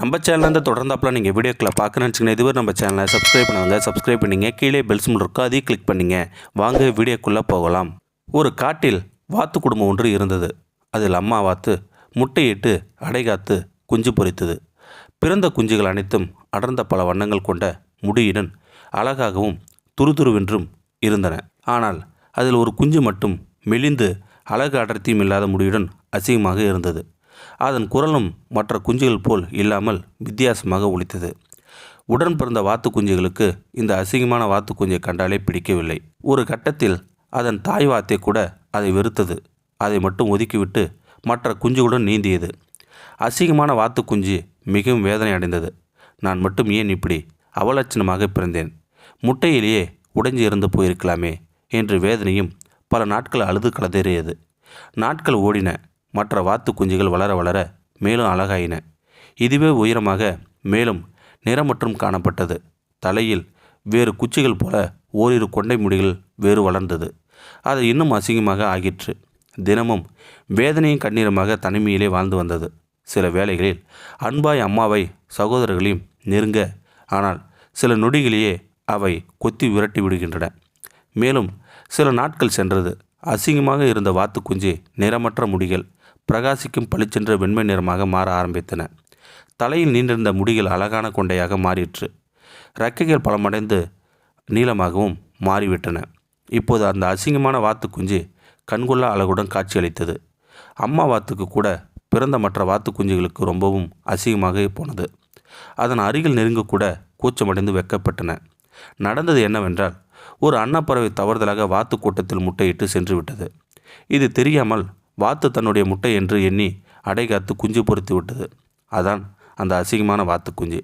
நம்ம சேனலேருந்து தொடர்ந்தாப்பில் நீங்கள் வீடியோக்களை பார்க்கணுன்னு வச்சுக்கோங்க. இதுவரை நம்ம சேனலை சப்ஸ்கிரைப் பண்ணுவாங்க. சப்ஸ்கிரைப் பண்ணிங்க. கீழே பெல் சிம்பிள் இருக்கும், அதையும் கிளிக் பண்ணிங்க. வாங்க வீடியோக்குள்ளே போகலாம். ஒரு காட்டில் வாத்து குடும்பம் ஒன்று இருந்தது. அதில் அம்மா வாத்து முட்டையிட்டு அடைகாத்து குஞ்சு பொரித்தது. பிறந்த குஞ்சுகள் அனைத்தும் அடர்ந்த பல வண்ணங்கள் கொண்ட முடியுடன் அழகாகவும் துருதுருவென்றும் இருந்தன. ஆனால் அதில் ஒரு குஞ்சு மட்டும் மெலிந்து அழகு அடர்த்தியும் இல்லாத முடியுடன் அசிங்கமாக இருந்தது. அதன் குரலும் மற்ற குஞ்சுகள் போல் இல்லாமல் வித்தியாசமாக ஒலித்தது. உடன் பிறந்த வாத்து குஞ்சுகளுக்கு இந்த அசிங்கமான வாத்து குஞ்சை கண்டாலே பிடிக்கவில்லை. ஒரு கட்டத்தில் அதன் தாய் வாத்தை கூட அதை வெறுத்தது. அதை மட்டும் ஒதுக்கிவிட்டு மற்ற குஞ்சுகளுடன் நீந்தியது. அசிங்கமான வாத்து குஞ்சு மிகவும் வேதனை அடைந்தது. நான் மட்டும் ஏன் இப்படி அவலட்சணமாக பிறந்தேன், முட்டையிலேயே உடைஞ்சு இருந்து போயிருக்கலாமே என்று வேதனையும் பல நாட்கள் அழுது கலதறியது. நாட்கள் ஓடின. மற்ற வாத்து குஞ்சுகள் வளர வளர மேலும் அழகாயின. இதுவே உயரமாக மேலும் நிறமற்றும் காணப்பட்டது. தலையில் வேறு குச்சிகள் போல ஓரிரு கொண்டை முடிகள் வேறு வளர்ந்தது. அது இன்னும் அசிங்கமாக ஆகிற்று. தினமும் வேதனையும் கண்ணீருமாக தனிமையிலே வாழ்ந்து வந்தது. சில வேளைகளில் அன்பாய் அம்மாவை சகோதரர்களையும் நெருங்க, ஆனால் சில நொடிகளிலேயே அவை கொத்தி விரட்டி விடுகின்றன. மேலும் சில நாட்கள் சென்றது. அசிங்கமாக இருந்த வாத்து குஞ்சு நிறமற்ற முடிகள் பிரகாசிக்கும் பளிச்சென்ற வெண்மை நிறமாக மாற ஆரம்பித்தன. தலையில் நீண்டிருந்த முடிகள் அழகான கொண்டையாக மாறிற்று. இறக்கைகள் பலமடைந்து நீளமாகவும் மாறிவிட்டன. இப்போது அந்த அசிங்கமான வாத்து குஞ்சு கண்கொள்ளா அழகுடன் காட்சியளித்தது. அம்மா வாத்துக்கு கூட பிறந்த மற்ற வாத்து குஞ்சுகளுக்கு ரொம்பவும் அசிங்கமாக போனது. அதன் அருகில் நெருங்கக்கூட கூச்சமடைந்து வெக்கப்பட்டன. நடந்தது என்னவென்றால், ஒரு அன்னப்பறவை தவறுதலாக வாத்து கூட்டத்தில் முட்டையிட்டு சென்று விட்டது. இது தெரியாமல் வாத்து தன்னுடைய முட்டை என்று எண்ணி அடைகாத்து குஞ்சு பொறித்து விட்டது. அதான் அந்த அசிங்கமான வாத்து குஞ்சு.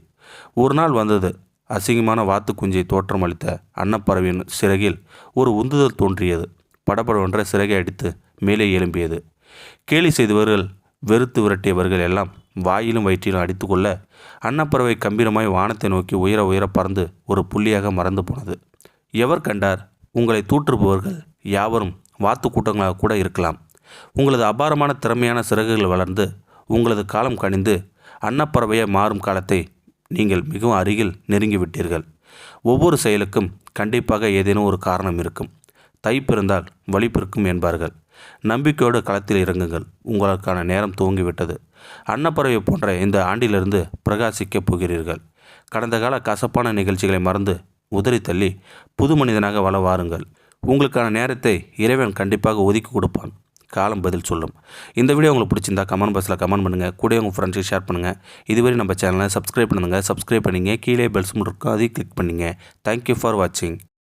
ஒரு நாள் வந்தது. அசிங்கமான வாத்து குஞ்சை தோற்றமளித்த அன்னப்பறவையின் சிறகில் ஒரு உந்துதல் தோன்றியது. படபடவென்ற சிறகை அடித்து மேலே எழும்பியது. கேலி செய்தவர்கள், வெறுத்து விரட்டியவர்கள் எல்லாம் வாயிலும் வயிற்றிலும் அடித்து கொள்ள அன்னப்பறவை கம்பீரமாய் வானத்தை நோக்கி உயர உயர பறந்து ஒரு புள்ளியாக மறந்து போனது. எவர் கண்டார்? உங்களை தூற்றுபவர்கள் யாவரும் வாத்து கூட்டங்களாக கூட இருக்கலாம். உங்களது அபாரமான திறமையான சிறகுகள் வளர்ந்து உங்களது காலம் கனிந்து அன்னப்பறவையை மாறும் காலத்தை நீங்கள் மிகவும் அருகில் நெருங்கிவிட்டீர்கள். ஒவ்வொரு செயலுக்கும் கண்டிப்பாக ஏதேனும் ஒரு காரணம் இருக்கும். தை பிறந்தால் வழி பிறக்கும் என்பார்கள். நம்பிக்கையோடு களத்தில் இறங்குங்கள். உங்களுக்கான நேரம் துவங்கிவிட்டது. அன்னப்பறவை போன்ற இந்த ஆண்டிலிருந்து பிரகாசிக்கப் போகிறீர்கள். கடந்த கால கசப்பான நிகழ்ச்சிகளை மறந்து உதறி தள்ளி புது மனிதனாக வாழ வாருங்கள். உங்களுக்கான நேரத்தை இறைவன் கண்டிப்பாக ஒதுக்கி கொடுப்பான். காலம் பதில் சொல்லும். இந்த வீடியோ உங்களுக்கு பிடிச்சிருந்தா கமெண்ட் பாக்ஸில் கமெண்ட் பண்ணுங்கள். கூட உங்கள் ஃப்ரெண்ட்ஸுக்கு ஷேர் பண்ணுங்கள். இதுவரை நம்ம சேனலை சப்ஸ்கிரைப் பண்ணுங்கள். சப்ஸ்கிரைப் பண்ணிங்க. கீழே பெல் சிம்பல் இருக்கும், அதையும் கிளிக் பண்ணிங்க. தேங்க்யூ ஃபார் வாட்சிங்.